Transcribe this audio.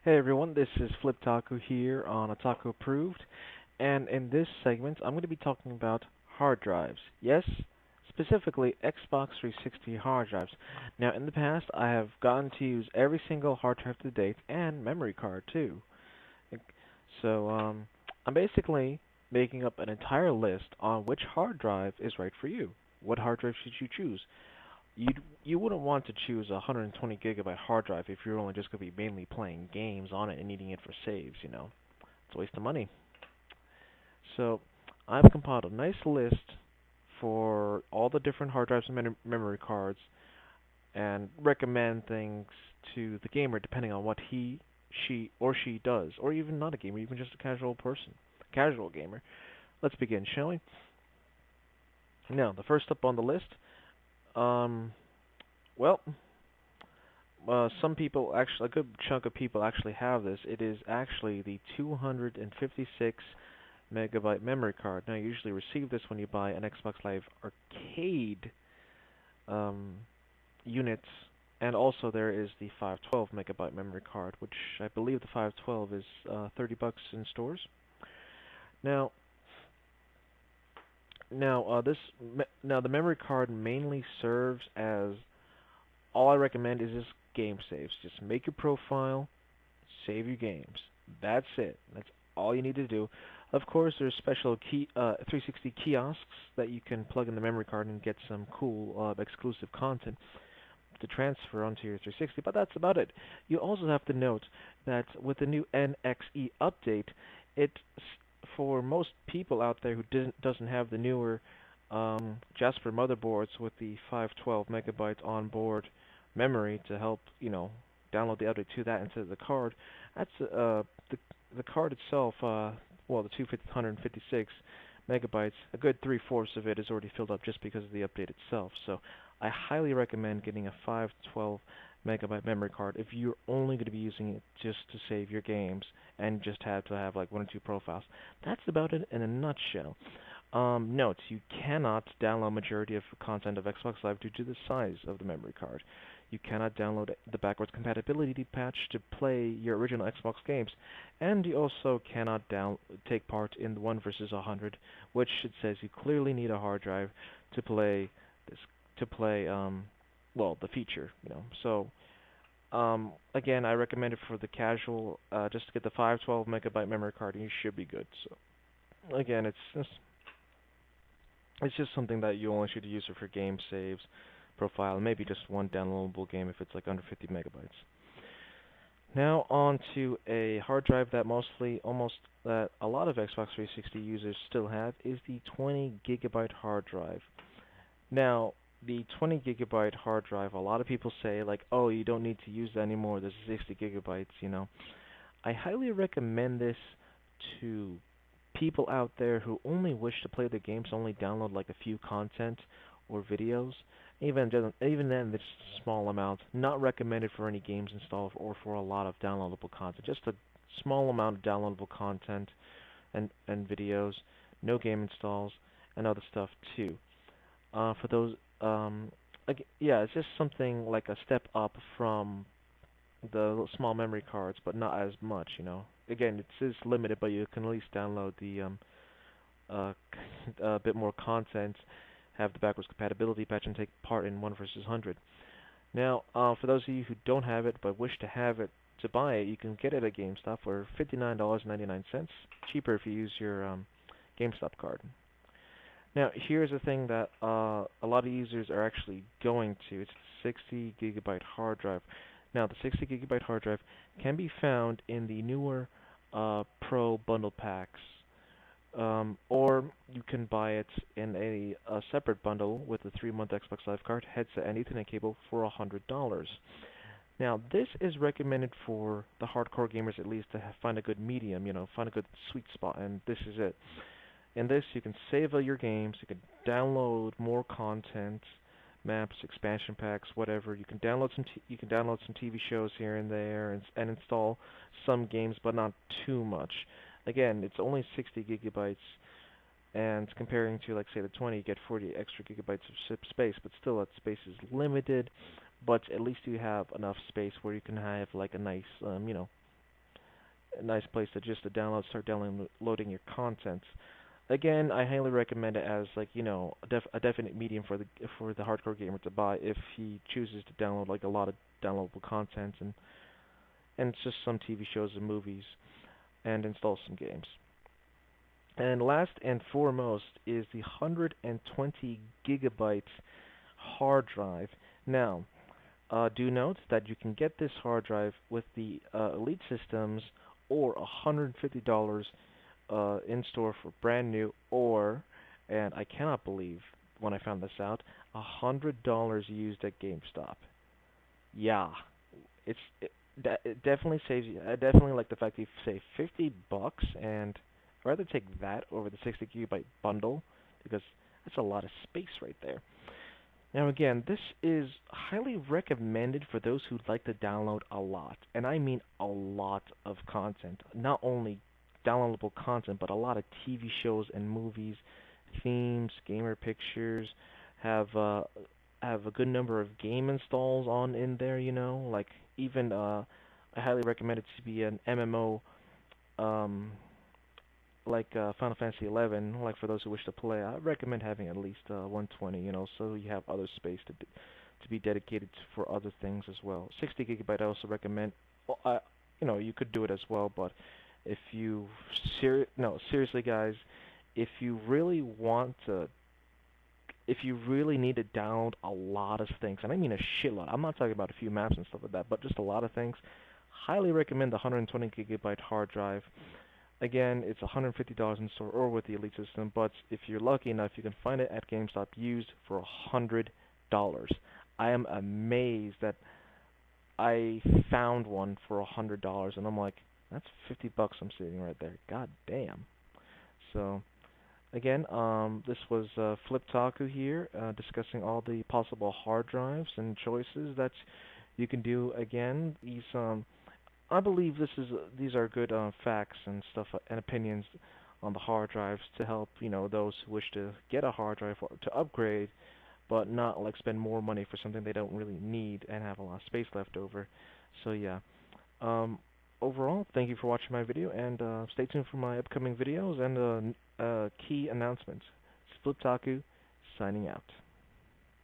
Hey everyone, this is Flip Taku here on Otaku Approved, and in this segment I'm going to be talking about hard drives. Yes, specifically Xbox 360 hard drives. Now in the past I have gotten to use every single hard drive to date and memory card too. So I'm basically making up an entire list on which hard drive is right for you. What hard drive should you choose? You wouldn't want to choose a 120 gigabyte hard drive if you're only just going to be mainly playing games on it and needing it for saves, you know. It's a waste of money. So I've compiled a nice list for all the different hard drives and memory cards and recommend things to the gamer depending on what he, she, or she does, or even not a gamer, even just a casual person, casual gamer. Let's begin, shall we? Now, the first up on the list, um, well, some people actually, a good chunk of people actually have this. It is actually the 256 megabyte memory card. Now, you usually receive this when you buy an Xbox Live Arcade um, unit, and also there is the 512 megabyte memory card, which I believe the 512 is $30 in stores. Now, now the memory card mainly serves as all I recommend is just game saves. Just make your profile, save your games. That's it. That's all you need to do. Of course, there's special 360 kiosks that you can plug in the memory card and get some cool exclusive content to transfer onto your 360, but that's about it. You also have to note that with the new NXE update, it for most people out there who doesn't have the newer Jasper motherboards with the 512 megabyte onboard memory to help, download the update to that instead of the card. That's the card itself. Well, the 256 megabytes, a good three-fourths of it is already filled up just because of the update itself. So I highly recommend getting a 512 megabyte memory card if you're only going to be using it just to save your games and just have to have like one or two profiles. That's about it in a nutshell. Note, you cannot download majority of content of Xbox Live due to the size of the memory card. You cannot download the backwards compatibility patch to play your original Xbox games, and you also cannot take part in the 1 versus 100, which it says you clearly need a hard drive to play this well, the feature, So again, I recommend it for the casual, just to get the 512 megabyte memory card, and you should be good. So again, it's just something that you only should use it for game saves, profile, and maybe just one downloadable game if it's like under 50 megabytes. Now on to a hard drive that that a lot of Xbox 360 users still have is the 20 gigabyte hard drive. Now, the 20 gigabyte hard drive, a lot of people say like, oh, you don't need to use that anymore. There's 60 gigabytes. I highly recommend this to people out there who only wish to play the games, only download like a few content or videos. Even then, it's a small amount. Not recommended for any games installed or for a lot of downloadable content. Just a small amount of downloadable content and videos, no game installs, and other stuff too. For those, yeah, it's just something like a step up from the small memory cards, but not as much. Again, it's limited, but you can at least download the a bit more content, have the backwards compatibility patch, and take part in 1 versus 100. Now, for those of you who don't have it but wish to have it to buy it, you can get it at GameStop for $59.99, cheaper if you use your GameStop card. Now, here's the thing that a lot of users are actually going to. It's the 60 gigabyte hard drive. Now, the 60 gigabyte hard drive can be found in the newer Pro bundle packs, or you can buy it in a separate bundle with a 3-month Xbox Live card, headset, and Ethernet cable for $100. Now, this is recommended for the hardcore gamers at least to find a good medium, find a good sweet spot, and this is it. In this, you can save all your games, you can download more content, maps, expansion packs, whatever. You can download some TV shows here and there, and install some games, but not too much. Again, it's only 60 gigabytes, and comparing to, like, say, the 20, you get 40 extra gigabytes of space, but still that space is limited, but at least you have enough space where you can have, like, a nice, a nice place to just to start downloading your content. Again, I highly recommend it as like a definite medium for the hardcore gamer to buy if he chooses to download like a lot of downloadable content and it's just some TV shows and movies and install some games. And last and foremost is the 120 gigabyte hard drive. Now, do note that you can get this hard drive with the Elite systems or $150 in store for brand new, or, and I cannot believe when I found this out, $100 used at GameStop. Yeah, it definitely saves you. I definitely like the fact that you save $50, and I'd rather take that over the 60 gigabyte bundle because that's a lot of space right there. Now again, this is highly recommended for those who like to download a lot, and I mean a lot of content. Not only downloadable content, but a lot of TV shows and movies, themes, gamer pictures, have have a good number of game installs on in there. Like even I highly recommend it to be an MMO, um, like Final Fantasy 11, like for those who wish to play, I recommend having at least 120, so you have other space to be dedicated for other things as well. 60 gigabyte I also recommend. Well, you could do it as well, but if you no, seriously guys, if you really want to, if you really need to download a lot of things, and I mean a shitload. I'm not talking about a few maps and stuff like that, but just a lot of things. Highly recommend the 120 gigabyte hard drive. Again, it's $150 in store or with the Elite system, but if you're lucky enough, you can find it at GameStop used for $100. I am amazed that I found one for $100, and I'm like, that's $50 I'm saving right there. God damn. So, again, this was Fliptaku here, discussing all the possible hard drives and choices that you can do. Again, I believe these are good facts and stuff and opinions on the hard drives to help those who wish to get a hard drive or to upgrade, but not like spend more money for something they don't really need and have a lot of space left over. So yeah, overall, thank you for watching my video, and stay tuned for my upcoming videos and key announcements. It's Fliptaku signing out.